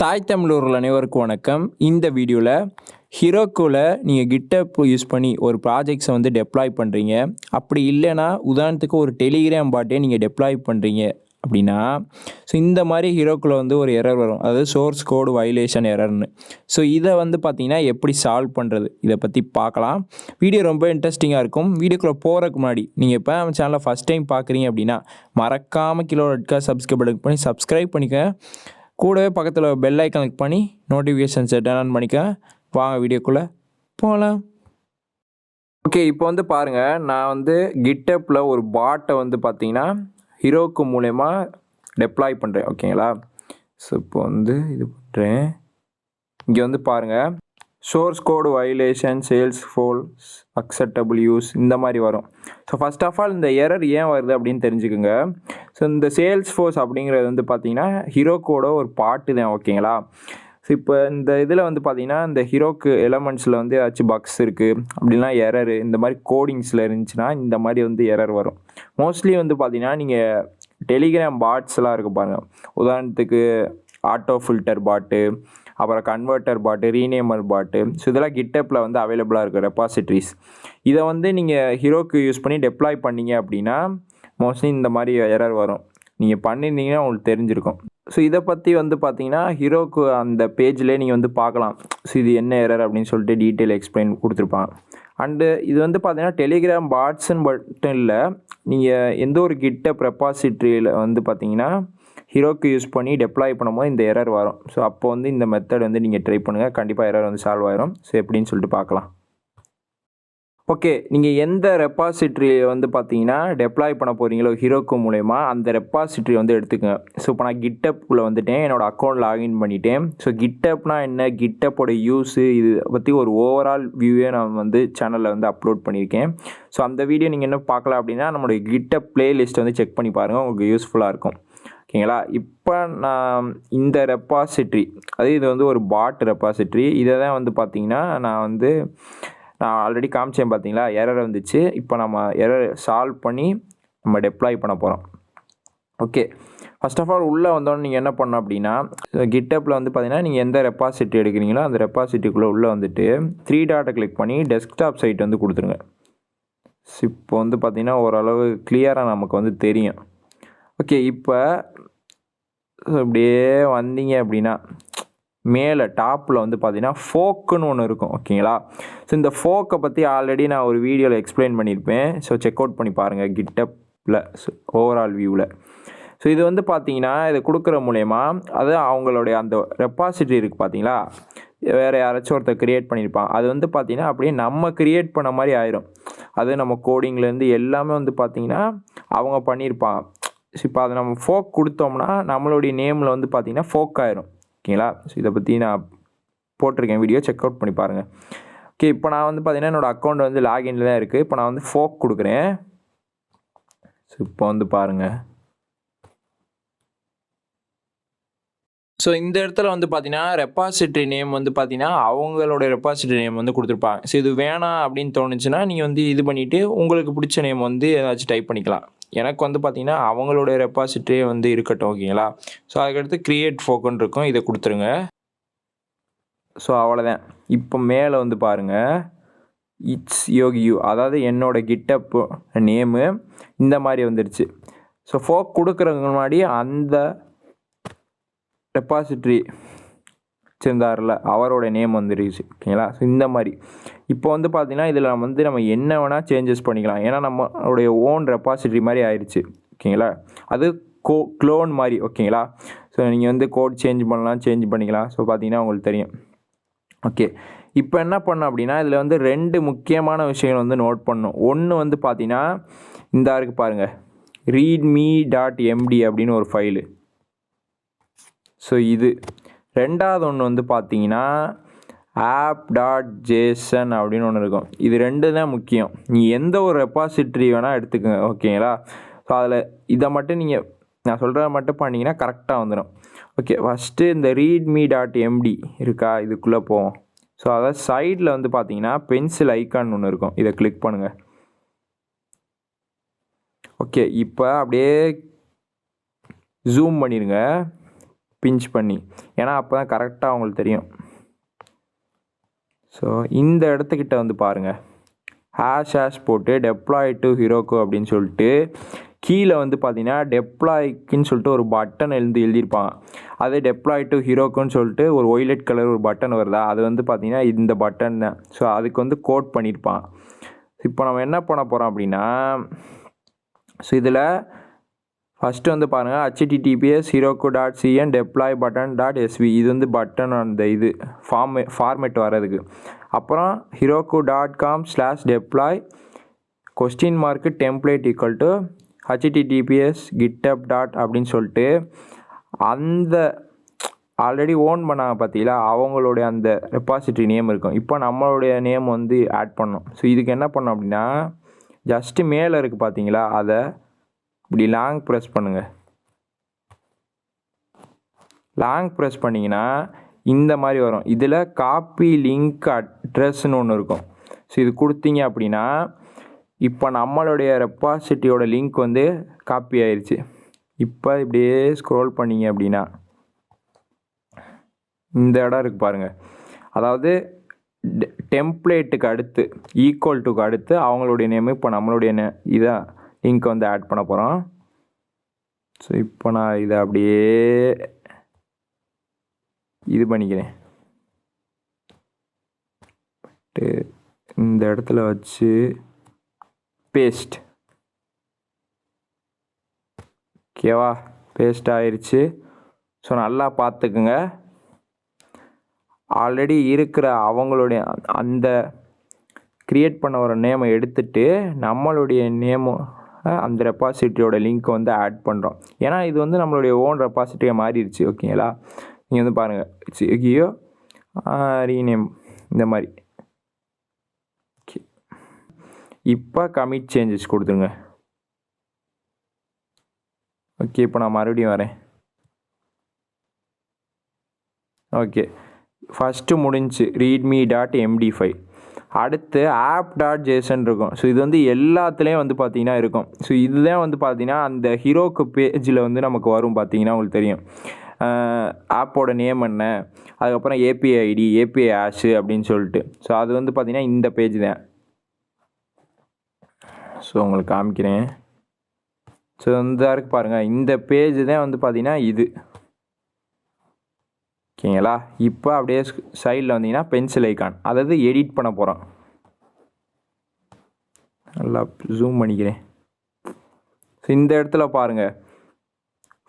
தாய் தமிழர்கள் அனைவருக்கும் வணக்கம். இந்த வீடியோவில் ஹீரோக்குவில் நீங்கள் கிட்டப் யூஸ் பண்ணி ஒரு ப்ராஜெக்ட்ஸை வந்து டெப்ளாய் பண்ணுறீங்க. அப்படி இல்லைன்னா உதாரணத்துக்கு ஒரு டெலிகிராம் பாட்டே நீங்கள் டெப்ளாய் பண்ணுறீங்க அப்படின்னா, ஸோ இந்த மாதிரி ஹீரோக்குள்ள வந்து ஒரு எரர் வரும். அதாவது சோர்ஸ் கோடு வயலேஷன் எரர்னு. ஸோ இதை வந்து பார்த்தீங்கன்னா எப்படி சால்வ் பண்ணுறது, இதை பற்றி பார்க்கலாம். வீடியோ ரொம்ப இன்ட்ரெஸ்டிங்காக இருக்கும். வீடியோக்குள்ளே போகிறதுக்கு முன்னாடி நீங்கள் இப்போ நம்ம சேனலை ஃபஸ்ட் டைம் பார்க்குறீங்க அப்படின்னா மறக்காமல் கீழே ரெட் சப்ஸ்கிரைப் பண்ணி சப்ஸ்கிரைப் பண்ணிக்க. கூடவே பக்கத்தில் பெல் ஐக்கான் கிளிக் பண்ணி நோட்டிஃபிகேஷன் செட் ஆன் பண்ணிக்க. வாங்க வீடியோக்குள்ளே போகலாம். ஓகே, இப்போ வந்து பாருங்கள், நான் வந்து கிட்டப்பில் ஒரு பாட்டை வந்து பார்த்தீங்கன்னா ஹீரோக்கு மூலயமா டெப்ளாய் பண்ணுறேன். ஓகேங்களா? ஸோ இப்போ வந்து இது பண்ணுறேன். இங்கே வந்து பாருங்கள், source code violation Salesforce Acceptable use இந்த மாதிரி வரும். ஸோ ஃபர்ஸ்ட் ஆஃப் ஆல் இந்த எரர் ஏன் வருது அப்படின்னு தெரிஞ்சுக்குங்க. ஸோ இந்த Salesforce அப்படிங்கிறது வந்து பார்த்தீங்கன்னா ஹீரோக்கோட ஒரு பாட்டு தான். ஓகேங்களா? ஸோ இப்போ இந்த இதில் வந்து பார்த்தீங்கன்னா இந்த ஹீரோக்கு எலமெண்ட்ஸில் வந்து ஏதாச்சும் பக்ஸ் இருக்குது அப்படின்னா எரரு இந்த மாதிரி கோடிங்ஸில் இருந்துச்சுன்னா இந்த மாதிரி வந்து எரர் வரும். மோஸ்ட்லி வந்து பார்த்தீங்கன்னா நீங்கள் டெலிகிராம் பாட்ஸ்லாம் இருக்குது பாருங்கள். உதாரணத்துக்கு ஆட்டோ ஃபில்டர் பாட்டு, அப்புறம் கன்வெர்ட்டர் பாட்டு, ரீநேமர் பாட்டு. ஸோ இதெல்லாம் கிட்டப்பில் வந்து அவைலபிளாக இருக்குது ரெபாசிட்ரிஸ். இதை வந்து நீங்கள் ஹீரோக்கு யூஸ் பண்ணி டெப்ளாய் பண்ணீங்க அப்படின்னா மோஸ்ட்லி இந்த மாதிரி எரர் வரும். நீங்கள் பண்ணியிருந்தீங்கன்னா உங்களுக்கு தெரிஞ்சிருக்கும். ஸோ இதை பற்றி வந்து பார்த்தீங்கன்னா ஹீரோக்கு அந்த பேஜ்லேயே நீங்கள் வந்து பார்க்கலாம். ஸோ இது என்ன எரர் அப்படின்னு சொல்லிட்டு டீட்டெயில் எக்ஸ்பிளைன் கொடுத்துருப்பாங்க. அண்டு இது வந்து பார்த்தீங்கன்னா டெலிகிராம் பாட்ஸ்ன்னு மட்டும் இல்லை, நீங்கள் எந்த ஒரு கிட்டப் ரெபாசிட்ரியில் வந்து பார்த்தீங்கன்னா ஹீரோக்கு யூஸ் பண்ணி டெப்ளாய் பண்ணும்போது இந்த எரர் வரும். ஸோ அப்போ வந்து இந்த மெத்தட் வந்து நீங்கள் ட்ரை பண்ணுங்கள். கண்டிப்பாக எரர் வந்து சால்வ் ஆயிரும். ஸோ எப்படின்னு சொல்லிட்டு பார்க்கலாம். ஓகே, நீங்கள் எந்த ரெபாசிட்ரி வந்து பார்த்தீங்கன்னா டெப்ளாய் பண்ண போகிறீங்களோ ஹீரோக்கு மூலயமா அந்த ரெபாசிட்ரி வந்து எடுத்துக்கங்க. ஸோ இப்போ நான் கிட்டப்புக்குள்ளே வந்துட்டேன், என்னோடய அக்கௌண்ட் லாகின் பண்ணிட்டேன். ஸோ கிட்டப்னா என்ன, கிட்டப்போட யூஸு, இது பற்றி ஒரு ஓவரால் வியூவே நான் வந்து சேனலில் வந்து அப்லோட் பண்ணியிருக்கேன். ஸோ அந்த வீடியோ நீங்கள் என்ன பார்க்கலாம் அப்படின்னா நம்மளுடைய கிட்டப் பிளேலிஸ்ட் வந்து செக் பண்ணி பாருங்கள், உங்களுக்கு யூஸ்ஃபுல்லாக இருக்கும். ஓகேங்களா? இப்போ நான் இந்த ரெபாசிட்ரி, அது இது வந்து ஒரு பாட் ரெபாசிட்ரி. இதை தான் வந்து பார்த்தீங்கன்னா நான் ஆல்ரெடி காமிச்சேன் பார்த்தீங்களா, எரர் வந்துச்சு. இப்போ நம்ம எரர் சால்வ் பண்ணி நம்ம டெப்ளாய் பண்ண போகிறோம். ஓகே, ஃபர்ஸ்ட் ஆஃப் ஆல் உள்ளே வந்தோடனே நீங்கள் என்ன பண்ணணும் அப்படின்னா கிட்டப்பில் வந்து பார்த்தீங்கன்னா நீங்கள் எந்த ரெபாசிட்ரி எடுக்கிறீங்களோ அந்த ரெபாசிட்ரிக்குள்ளே உள்ளே வந்துட்டு 3 டாட்டை கிளிக் பண்ணி டெஸ்க்டாப் சைட் வந்து கொடுத்துருங்க. இப்போ வந்து பார்த்தீங்கன்னா ஓரளவு கிளியராக நமக்கு வந்து தெரியும். ஓகே, இப்போ அப்படியே வந்தீங்க அப்படின்னா மேலே டாப்பில் வந்து பார்த்தீங்கன்னா ஃபோக்குன்னு ஒன்று இருக்கும். ஓகேங்களா? ஸோ இந்த ஃபோக்கை பற்றி ஆல்ரெடி நான் ஒரு வீடியோவில் எக்ஸ்பிளைன் பண்ணியிருப்பேன். ஸோ செக் அவுட் பண்ணி பாருங்கள் கிட்டப்பில் ஓவரால் வியூவில். ஸோ இது வந்து பார்த்தீங்கன்னா இதை கொடுக்குற மூலயமா அது அவங்களுடைய அந்த ரெபாசிட்ரி இருக்குது பார்த்தீங்களா, வேறு யாராச்சும் ஒருத்தர் க்ரியேட் பண்ணியிருப்பான், அது வந்து பார்த்தீங்கன்னா அப்படியே நம்ம க்ரியேட் பண்ண மாதிரி ஆயிரும். அது நம்ம கோடிங்லேருந்து எல்லாமே வந்து பார்த்தீங்கன்னா அவங்க பண்ணியிருப்பாங்க. இப்போ அதை நம்ம ஃபோக் கொடுத்தோம்னா நம்மளுடைய நேமில் வந்து பார்த்தீங்கன்னா ஃபோக் ஆயிரும். ஓகேங்களா? ஸோ இதை பற்றி நான் போட்டிருக்கேன் வீடியோ, செக் அவுட் பண்ணி பாருங்கள். ஓகே, இப்போ நான் வந்து பார்த்தீங்கன்னா என்னோடய அக்கௌண்ட் வந்து லாகின்ல தான் இருக்குது. இப்போ நான் வந்து ஃபோக் கொடுக்குறேன். ஸோ இப்போ வந்து பாருங்கள். ஸோ இந்த இடத்துல வந்து பார்த்தீங்கன்னா ரெபாசிட்ரி நேம் வந்து பார்த்தீங்கன்னா அவங்களோட ரெபாசிட்ரி நேம் வந்து கொடுத்துருப்பாங்க. ஸோ இது வேணாம் அப்படின்னு தோணுச்சுன்னா நீங்கள் வந்து இது பண்ணிவிட்டு உங்களுக்கு பிடிச்ச நேம் வந்து ஏதாச்சும் டைப் பண்ணிக்கலாம். எனக்கு வந்து பார்த்தீங்கன்னா அவங்களுடைய ரெபாசிட்ரியே வந்து இருக்கட்டும். ஓகேங்களா? ஸோ அதுக்கடுத்து க்ரியேட் ஃபோக்குன்னு இருக்கும், இதை கொடுத்துருங்க. ஸோ அவ்வளோதான். இப்போ மேலே வந்து பாருங்கள், இட்ஸ் யோகியூ, அதாவது என்னோடய கிட்டப் நேமு இந்த மாதிரி வந்துடுச்சு. ஸோ ஃபோக் கொடுக்குறதுக்கு முன்னாடி அந்த ரெபாசிட்ரி வச்சுருந்தார்ல அவரோட நேம் வந்துடுச்சு. ஓகேங்களா? ஸோ இந்த மாதிரி இப்போ வந்து பார்த்தீங்கன்னா இதில் நம்ம என்ன வேணால் சேஞ்சஸ் பண்ணிக்கலாம். ஏன்னா நம்மளுடைய ஓன் ரெபாசிட்ரி மாதிரி ஆயிடுச்சு. ஓகேங்களா? அது க்ளோன் மாதிரி. ஓகேங்களா? ஸோ நீங்கள் வந்து கோட் சேஞ்ச் சேஞ்ச் பண்ணிக்கலாம். ஸோ பார்த்தீங்கன்னா உங்களுக்கு தெரியும். ஓகே, இப்போ என்ன பண்ணோம் அப்படின்னா இதில் வந்து 2 முக்கியமான விஷயங்கள் வந்து நோட் பண்ணணும். ஒன்று வந்து பார்த்தீங்கன்னா இந்த இருக்குது பாருங்கள், readme.md அப்படின்னு ஒரு ஃபைலு. ஸோ இது ரெண்டாவது ஒன்று வந்து பார்த்தீங்கன்னா app.json அப்படின்னு ஒன்று இருக்கும். இது 2 தான் முக்கியம். நீங்கள் எந்த ஒரு ரெபாசிட்ரி வேணால் எடுத்துக்கோங்க. ஓகேங்களா? ஸோ அதில் இதை மட்டும் நீங்கள் நான் சொல்கிறத மட்டும் பண்ணிங்கன்னா கரெக்டாக வந்துடும். ஓகே, ஃபஸ்ட்டு இந்த readme.md இருக்கா, இதுக்குள்ளே போவோம். ஸோ அதாவது சைடில் வந்து பார்த்தீங்கன்னா பென்சில் ஐக்கான் ஒன்று இருக்கும், இதை கிளிக் பண்ணுங்கள். ஓகே, இப்போ அப்படியே ஜூம் பண்ணிடுங்க. பிஞ்ச் பண்ணி, ஏன்னா அப்போ தான் கரெக்டாக அவங்களுக்கு தெரியும். ஸோ இந்த இடத்துக்கிட்ட வந்து பாருங்கள், ஹேஷ் போட்டு டெப்ளாய் டு ஹீரோக்கு அப்படின்னு சொல்லிட்டு கீழே வந்து பார்த்தீங்கன்னா டெப்ளாய்க்குன்னு சொல்லிட்டு ஒரு பட்டன் எழுதியிருப்பாங்க. அது டெப்ளாய் டு ஹீரோக்குன்னு சொல்லிட்டு ஒரு ஒய்லெட் கலர் ஒரு பட்டன் வருதா, அது வந்து பார்த்தீங்கன்னா இந்த பட்டன் தான். ஸோ அதுக்கு வந்து கோட் பண்ணியிருப்பான். இப்போ நம்ம என்ன பண்ண போகிறோம் அப்படின்னா, ஸோ இதில் ஃபஸ்ட்டு வந்து பாருங்கள், https heroku.cn deploy button.sv, இது வந்து பட்டன் அந்த இது ஃபார்மேட் வர்றதுக்கு. அப்புறம் heroku.com/deploy $template https github. அப்படின்னு சொல்லிட்டு அந்த ஆல்ரெடி ஓன் பண்ணாங்க பார்த்தீங்களா, அவங்களுடைய அந்த ரெபாசிட்டரி நேம் இருக்கும். இப்போ நம்மளுடைய நேம் வந்து ஆட் பண்ணோம். ஸோ இதுக்கு என்ன பண்ணோம் அப்படின்னா, ஜஸ்ட்டு மேலே இருக்குது பார்த்தீங்களா, அதை இப்படி லாங் ப்ரெஸ் பண்ணுங்கள். லாங் ப்ரெஸ் பண்ணிங்கன்னா இந்த மாதிரி வரும். இதில் காப்பி லிங்க் அட்ரஸ்ன்னு ஒன்று இருக்கும். ஸோ இது கொடுத்தீங்க அப்படின்னா இப்போ நம்மளுடைய ரெபாசிட்டரியோட லிங்க் வந்து காப்பி ஆயிடுச்சு. இப்போ இப்படியே ஸ்க்ரோல் பண்ணிங்க அப்படின்னா இந்த இடம் இருக்குது பாருங்கள், அதாவது டெம்ப்ளேட்டுக்கு அடுத்து ஈக்குவல் டுக்கு அடுத்து அவங்களுடைய நேம், இப்போ நம்மளுடைய இதான் லிங்க் வந்து ஆட் பண்ண போகிறோம். ஸோ இப்போ நான் இதை அப்படியே இது பண்ணிக்கிறேன், இந்த இடத்துல வச்சு பேஸ்ட். ஓகேவா, பேஸ்ட் ஆயிடுச்சு. ஸோ நல்லா பார்த்துக்குங்க, ஆல்ரெடி இருக்கிற அவங்களுடைய அந்த க்ரியேட் பண்ண ஒரு நேமை எடுத்துட்டு நம்மளுடைய நேமும் அந்த ரெபாசிட்டரியோட லிங்க்கை வந்து ஆட் பண்ணுறோம். ஏன்னா இது வந்து நம்மளுடைய ஓன் ரெபாசிட்டரியாக மாறிடுச்சு. ஓகேங்களா, நீங்கள் வந்து பாருங்கள், ஐயோ ரீநேம் இந்த மாதிரி. ஓகே, இப்போ கமிட் சேஞ்சஸ் கொடுத்துருங்க. ஓகே, இப்போ நான் மறுபடியும் வரேன். ஓகே, ஃபஸ்ட்டு முடிஞ்சு readme.md5. அடுத்து app.json இருக்கும். ஸோ இது வந்து எல்லாத்துலேயும் வந்து பார்த்தீங்கன்னா இருக்கும். ஸோ இதுதான் வந்து பார்த்தீங்கன்னா அந்த ஹீரோக்கு பேஜில் வந்து நமக்கு வரும். பார்த்தீங்கன்னா உங்களுக்கு தெரியும் ஆப்போட நேம் என்ன, அதுக்கப்புறம் ஏபிஐ ஐடி, ஏபிஐ ஹேஷ் அப்படின்னு சொல்லிட்டு. ஸோ அது வந்து பார்த்தீங்கன்னா இந்த பேஜ் தான். ஸோ உங்களுக்கு காமிக்கிறேன். ஸோ இந்த இருக்கு பாருங்கள், இந்த பேஜ் தான் வந்து பார்த்தீங்கன்னா இது. ஓகேங்களா, இப்போ அப்படியே சைடில் வந்தீங்கன்னா பென்சில் ஐக்கான், அதாவது எடிட் பண்ண போகிறோம். நல்லா ஜூம் பண்ணிக்கிறேன். ஸோ இந்த இடத்துல பாருங்கள்,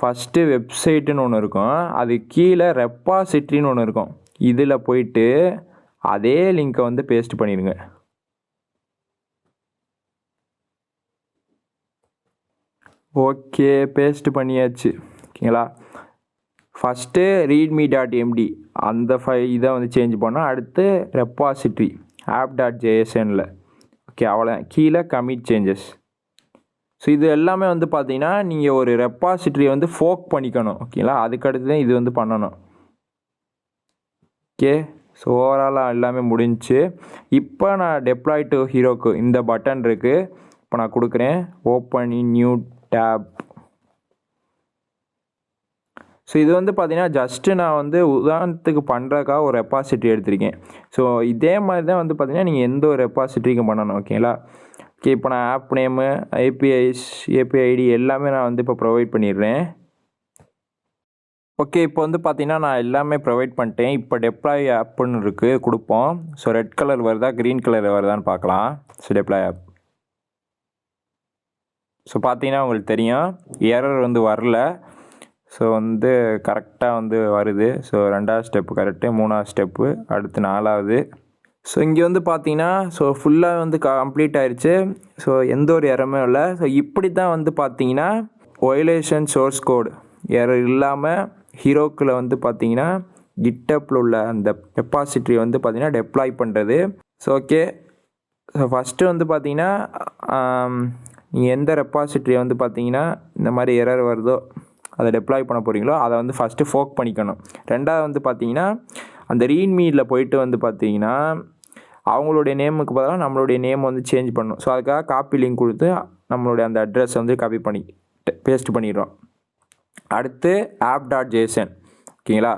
ஃபஸ்ட்டு வெப்சைட்டுன்னு ஒன்று இருக்கும், அது கீழே ரெப்பாசிட்ரின்னு ஒன்று இருக்கும். இதில் போயிட்டு அதே லிங்க்கை வந்து பேஸ்ட் பண்ணிடுங்க. ஓகே, பேஸ்ட் பண்ணியாச்சு. ஓகேங்களா, ஃபஸ்ட்டு readme.md அந்த இதை வந்து சேஞ்ச் பண்ணோம். அடுத்து ரெப்பாசிட்ரி app.jsonல. ஓகே, அவ்வளோ. கீழே கமிட் சேஞ்சஸ். ஸோ இது எல்லாமே வந்து பார்த்தீங்கன்னா நீங்கள் ஒரு ரெப்பாசிட்ரியை வந்து ஃபோக் பண்ணிக்கணும். ஓகேங்களா, அதுக்கடுத்து தான் இது வந்து பண்ணணும். ஓகே, ஸோ ஓவராலாக எல்லாமே முடிஞ்சு. இப்போ நான் டெப்ளாய் டு ஹீரோக்கு இந்த பட்டன் இருக்குது, இப்போ நான் கொடுக்குறேன். Open in new tab. So இது வந்து பார்த்தீங்கன்னா ஜஸ்ட்டு நான் வந்து உதாரணத்துக்கு பண்ணுறதுக்காக ஒரு ரெப்பாசிட்ரி எடுத்திருக்கேன். ஸோ இதே மாதிரி தான் வந்து பார்த்தீங்கன்னா நீங்கள் எந்த ஒரு ரெப்பாசிட்ரிக்கும் பண்ணணும். ஓகேங்களா, ஓகே, இப்போ நான் app name, APIs, API ID எல்லாமே நான் வந்து இப்போ ப்ரொவைட் பண்ணிடுறேன். ஓகே, இப்போ வந்து பார்த்தீங்கன்னா நான் எல்லாமே ப்ரொவைட் பண்ணிட்டேன். இப்போ டெப்ளாய் ஆப்புன்னு இருக்குது, கொடுப்போம். ஸோ ரெட் கலர் வருதா க்ரீன் கலர் வருதான்னு பார்க்கலாம். So deploy app. ஸோ பார்த்தீங்கன்னா உங்களுக்கு தெரியும் எரர் வந்து வரல. ஸோ வந்து கரெக்டாக வந்து வருது. ஸோ 2வது ஸ்டெப்பு கரெக்டு, 3வது ஸ்டெப்பு, அடுத்து 4வது. ஸோ இங்கே வந்து பார்த்தீங்கன்னா ஸோ ஃபுல்லாக வந்து கம்ப்ளீட் ஆயிடுச்சு. ஸோ எந்த ஒரு எரருமே இல்லை. ஸோ இப்படி தான் வந்து பார்த்தீங்கன்னா வயலேஷன் சோர்ஸ் கோட் எரர் இல்லாமல் ஹீரோக்கில் வந்து பார்த்தீங்கன்னா கிட்டப்பில் உள்ள அந்த ரெப்பாசிட்ரி வந்து பார்த்தீங்கன்னா டெப்ளாய் பண்ணுறது. ஸோ ஓகே, ஸோ ஃபஸ்ட்டு வந்து பார்த்தீங்கன்னா நீங்கள் எந்த ரெப்பாசிட்ரியை வந்து பார்த்தீங்கன்னா இந்த மாதிரி எரர் வருதோ அதை டெப்ளாய் பண்ண போகிறீங்களோ அதை வந்து ஃபஸ்ட்டு ஃபோக் பண்ணிக்கணும். 2வது வந்து பார்த்தீங்கன்னா அந்த ரீட்மீயில் போயிட்டு வந்து பார்த்தீங்கன்னா அவங்களுடைய நேமுக்கு பதிலாக நம்மளுடைய நேம் வந்து சேஞ்ச் பண்ணணும். ஸோ அதுக்காக காப்பி லிங்க் கொடுத்து நம்மளுடைய அந்த அட்ரஸ் வந்து காப்பி பண்ணி பேஸ்ட் பண்ணிடுறோம். அடுத்து app.json ஓகேங்களா?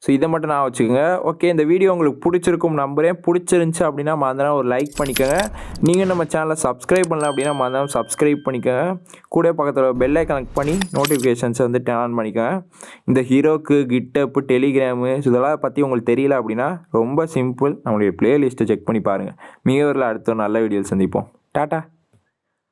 ஸோ இதை மட்டும் நான் வச்சுக்கோங்க. ஓகே, இந்த வீடியோ உங்களுக்கு பிடிச்சிருக்கும் நம்புறேன். பிடிச்சிருந்துச்சி அப்படின்னா மறந்துடாம ஒரு லைக் பண்ணிக்கோங்க. நீங்கள் நம்ம சேனலை சப்ஸ்கிரைப் பண்ணல அப்படின்னா மறந்துடாம சப்ஸ்கிரைப் பண்ணிக்கோங்க. கூட பக்கத்தில் பெல் ஐக்கான் கனெக்ட் பண்ணி நோட்டிஃபிகேஷன்ஸை வந்து டர்ன் ஆன் பண்ணிக்கோங்க. இந்த ஹீரோக்கு, கிட்டப், டெலிகிராமு இதெல்லாம் பற்றி உங்களுக்கு தெரியல அப்படின்னா ரொம்ப சிம்பிள். நம்மளுடைய பிளேலிஸ்ட்டை செக் பண்ணி பாருங்கள். மிக விரைவில் அடுத்த நல்ல வீடியோவில் சந்திப்போம். டாட்டா.